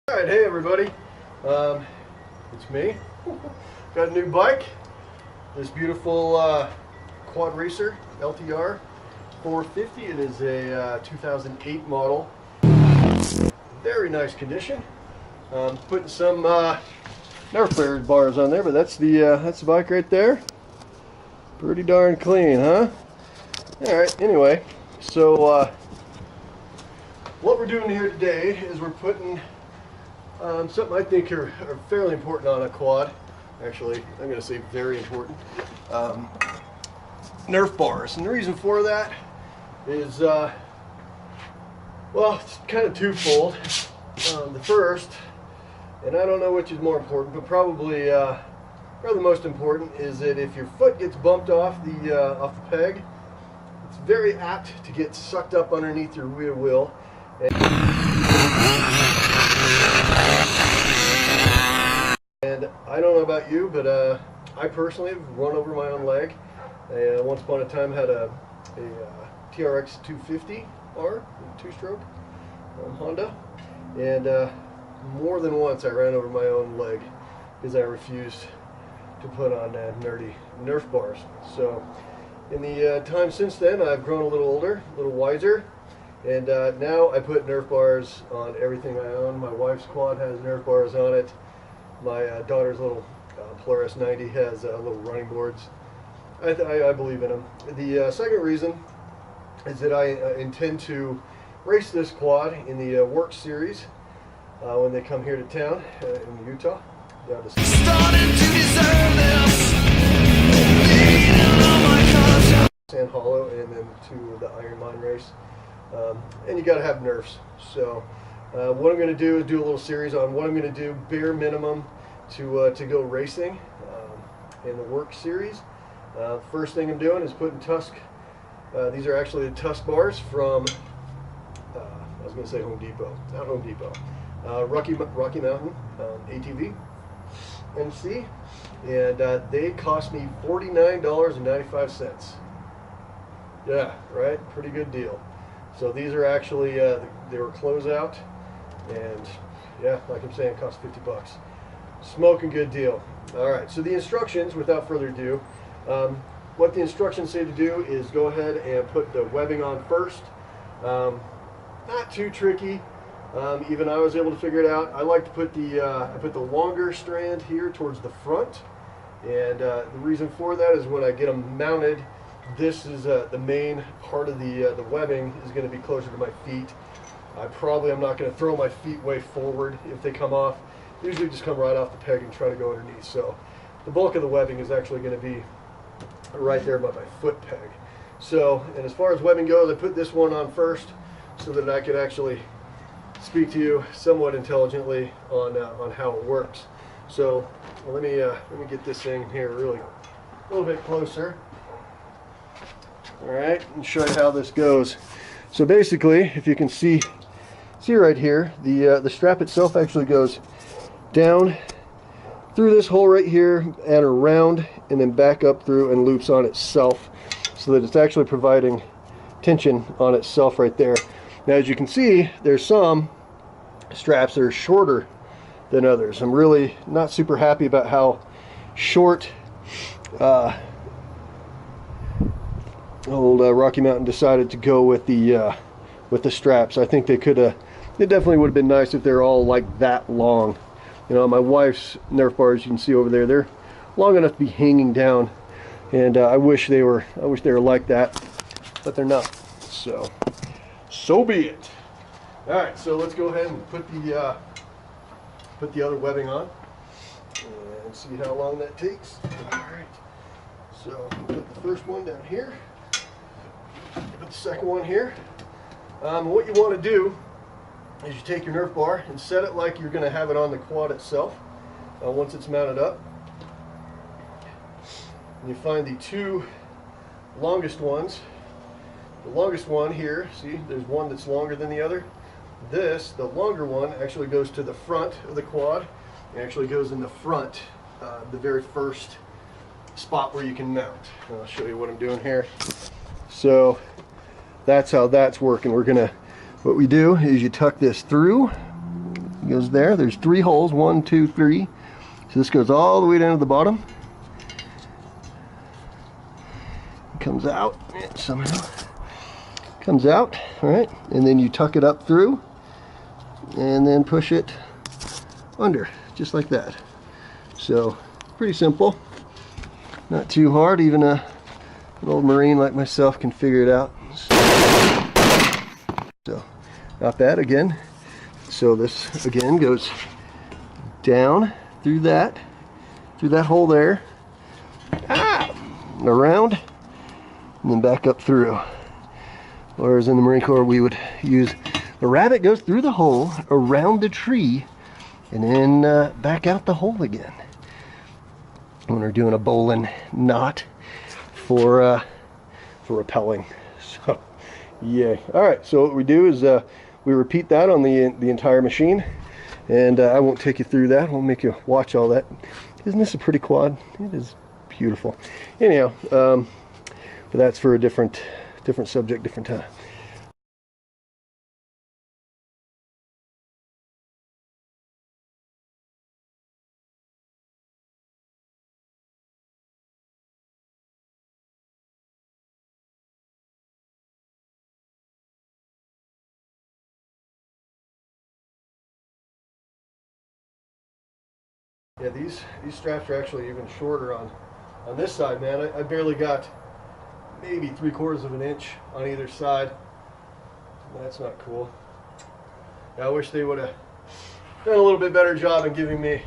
Alright, hey everybody, it's me. Got a new bike, this beautiful quad racer LTR450. It is a 2008 model. Very nice condition. Putting some Nerf bars on there, but that's the bike right there. Pretty darn clean, huh? Alright, anyway, so what we're doing here today is we're putting something I think are fairly important on a quad. Actually, I'm going to say very important. Nerf bars. And the reason for that is, well, it's kind of twofold. The first, and I don't know which is more important, but probably the most important, is that if your foot gets bumped off the peg, it's very apt to get sucked up underneath your rear wheel. And I don't know about you, but I personally have run over my own leg. I once upon a time had a TRX450R, two-stroke Honda, and more than once I ran over my own leg because I refused to put on nerdy Nerf bars. So in the time since then, I've grown a little older, a little wiser, and now I put Nerf bars on everything I own. My wife's quad has Nerf bars on it. My daughter's little Polaris 90 has little running boards. I believe in them. The second reason is that I intend to race this quad in the Work Series when they come here to town in Utah. Down to Sand Hollow, and then to the Iron Mine race. And you got to have Nerfs. So what I'm going to do is do a little series on what I'm going to do bare minimum to go racing in the Work Series. First thing I'm doing is putting Tusk. These are actually the Tusk bars from I was going to say Home Depot, not Home Depot. Rocky Mountain ATV MC, and they cost me $49.95. Yeah, right, pretty good deal. So these are actually they were closeout, and yeah, like I'm saying, it cost 50 bucks. Smoking good deal. All right, so the instructions, without further ado, what the instructions say to do is go ahead and put the webbing on first. Not too tricky. Even I was able to figure it out. I like to put I put the longer strand here towards the front, and the reason for that is when I get them mounted, this is the main part of the webbing is going to be closer to my feet. I'm not going to throw my feet way forward if they come off. Usually just come right off the peg and try to go underneath. So the bulk of the webbing is actually going to be right there by my foot peg. So, and as far as webbing goes, I put this one on first so that I could actually speak to you somewhat intelligently on how it works. So let me get this thing here really a little bit closer. All right, and show you how this goes. So basically, if you can see right here, the strap itself actually goes down through this hole right here and around, and then back up through and loops on itself, so that it's actually providing tension on itself right there. Now, as you can see, there's some straps that are shorter than others. I'm really not super happy about how short old Rocky Mountain decided to go with the straps. I think it definitely would have been nice if they're all like that long. You know, my wife's Nerf bars, you can see over there, they're long enough to be hanging down, and I wish they were like that, but they're not. So be it. All right, so let's go ahead and put the other webbing on and see how long that takes. All right, so put the first one down here. Put the second one here. What you want to do is you take your Nerf bar and set it like you're going to have it on the quad itself once it's mounted up. And you find the two longest ones. The longest one here, see, there's one that's longer than the other. The longer one, actually goes to the front of the quad. It actually goes in the front, the very first spot where you can mount. I'll show you what I'm doing here. So that's how that's working. What we do is you tuck this through It goes there. There's 3 holes, 1, 2, 3. So this goes all the way down to the bottom. It comes out somehow. Comes out, all right, and then you tuck it up through, and then push it under, just like that. So pretty simple, not too hard. Even an old Marine like myself can figure it out. So not bad. Again, so this again goes down through that hole there, around, and then back up through. Whereas in the Marine Corps we would use the rabbit goes through the hole, around the tree, and then back out the hole again. When we're doing a bowline knot for rappelling. So yeah. All right. So what we do is we repeat that on the entire machine, and I won't take you through that. I won't make you watch all that. Isn't this a pretty quad? It is beautiful. Anyhow, but that's for a different subject, different time. Yeah, these straps are actually even shorter on this side, man. I barely got maybe 3/4 of an inch on either side. That's not cool. Yeah, I wish they would have done a little bit better job in giving me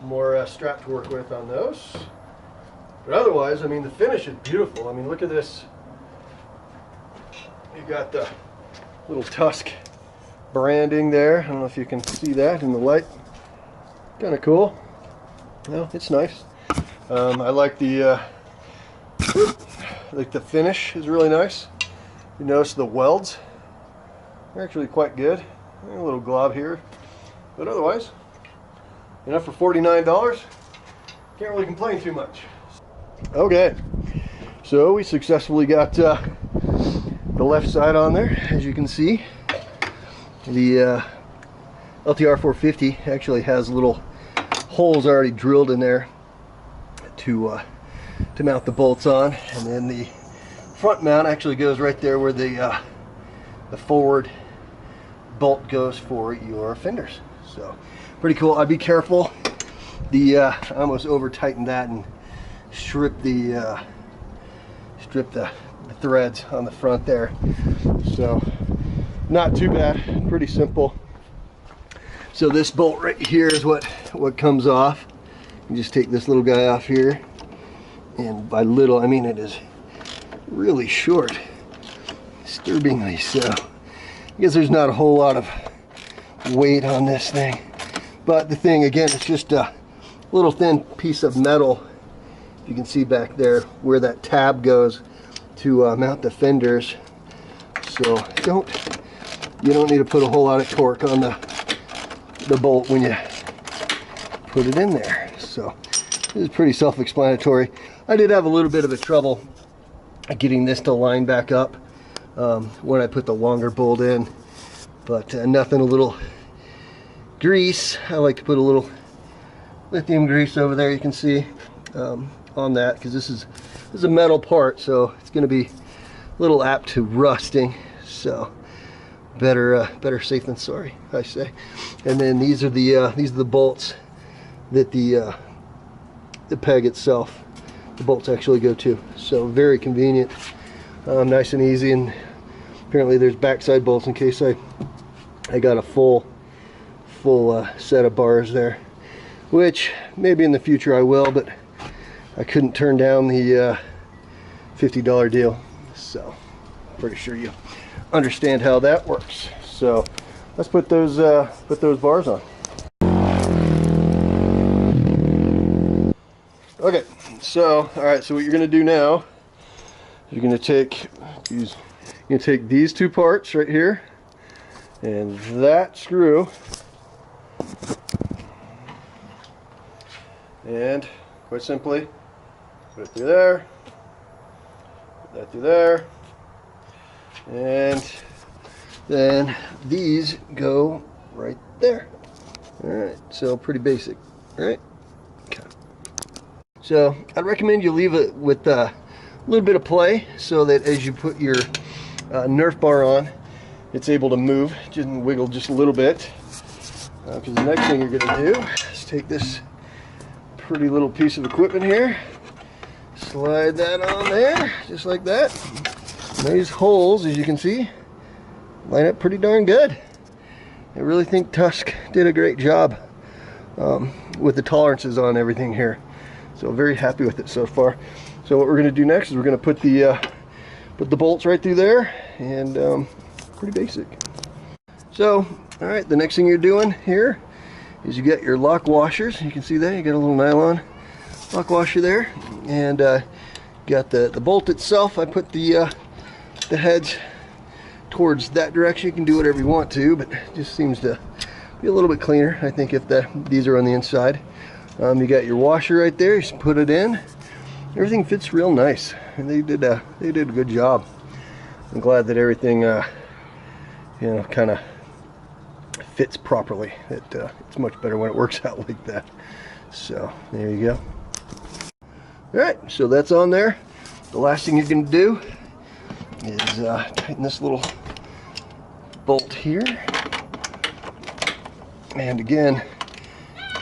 more strap to work with on those. But otherwise, I mean, the finish is beautiful. I mean, look at this. You got the little Tusk branding there. I don't know if you can see that in the light. Kind of cool. Well, it's nice. I like the finish is really nice. You notice the welds are actually quite good. A little glob here, but otherwise, enough for $49. Can't really complain too much. Okay, so we successfully got the left side on there, as you can see. The LTR450 actually has little holes already drilled in there to mount the bolts on, and then the front mount actually goes right there where the forward bolt goes for your fenders. So pretty cool. I'd be careful. I almost over tightened that and stripped the threads on the front there. So not too bad. Pretty simple. So this bolt right here is what comes off. You just take this little guy off here, and by little I mean it is really short, disturbingly so. I guess there's not a whole lot of weight on this thing, but the thing again, it's just a little thin piece of metal. You can see back there where that tab goes to mount the fenders. So you don't need to put a whole lot of torque on the bolt when you put it in there. So this is pretty self-explanatory. I did have a little bit of a trouble getting this to line back up when I put the longer bolt in, but nothing. A little grease. I like to put a little lithium grease over there, you can see, on that, because this is a metal part, so it's going to be a little apt to rusting. So better safe than sorry, I say. And then these are the bolts that the peg itself, the bolts actually go to. So very convenient, nice and easy. And apparently there's backside bolts in case I got a full set of bars there, which maybe in the future I will, but I couldn't turn down the $50 deal. So pretty sure you understand how that works. So let's put those bars on. Okay, so all right, so what you're going to do now, you're going to take these two parts right here and that screw, and quite simply put it through there, put that through there, and then these go right there. Alright, so pretty basic. Alright. Okay. So I'd recommend you leave it with a little bit of play so that as you put your Nerf bar on, it's able to move, just wiggle just a little bit. Because the next thing you're going to do is take this pretty little piece of equipment here, slide that on there, just like that. And these holes, as you can see, line up pretty darn good. I really think Tusk did a great job with the tolerances on everything here. So very happy with it so far. So what we're going to do next is we're going to put the bolts right through there, and pretty basic. So, all right, the next thing you're doing here is you get your lock washers. You can see that you got a little nylon lock washer there, and got the bolt itself. I put the heads towards that direction. You can do whatever you want to, but it just seems to be a little bit cleaner, I think, if these are on the inside. You got your washer right there. You just put it in. Everything fits real nice, and they did a good job. I'm glad that everything you know, kind of fits properly. It's much better when it works out like that. So there you go. All right, so that's on there. The last thing you're going to do is tighten this little bolt here, and again,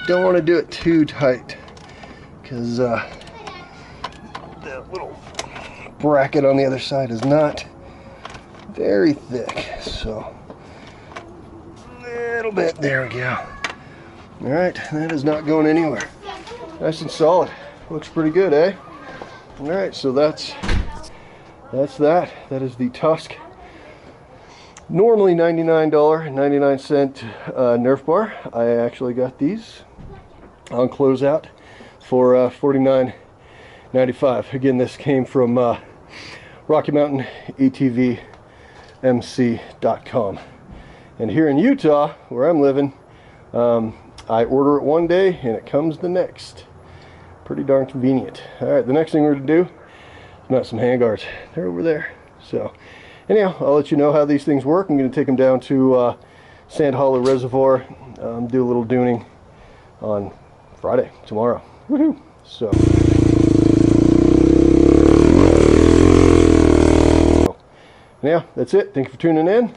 don't want to do it too tight because that little bracket on the other side is not very thick. So a little bit, there we go. All right, that is not going anywhere. Nice and solid. Looks pretty good, eh? All right, so that's that. That is the Tusk, normally $99.99 Nerf bar. I actually got these on closeout for $49.95. Again, this came from Rocky Mountain ATV MC.com. And here in Utah, where I'm living, I order it one day and it comes the next. Pretty darn convenient. Alright, the next thing we're going to do is mount some handguards. They're over there. So, anyhow, I'll let you know how these things work. I'm going to take them down to Sand Hollow Reservoir, do a little duning on Friday, tomorrow. Woohoo! So, yeah, that's it. Thank you for tuning in.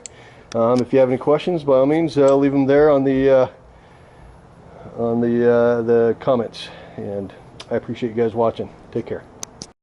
If you have any questions, by all means, leave them there on the comments. And I appreciate you guys watching. Take care.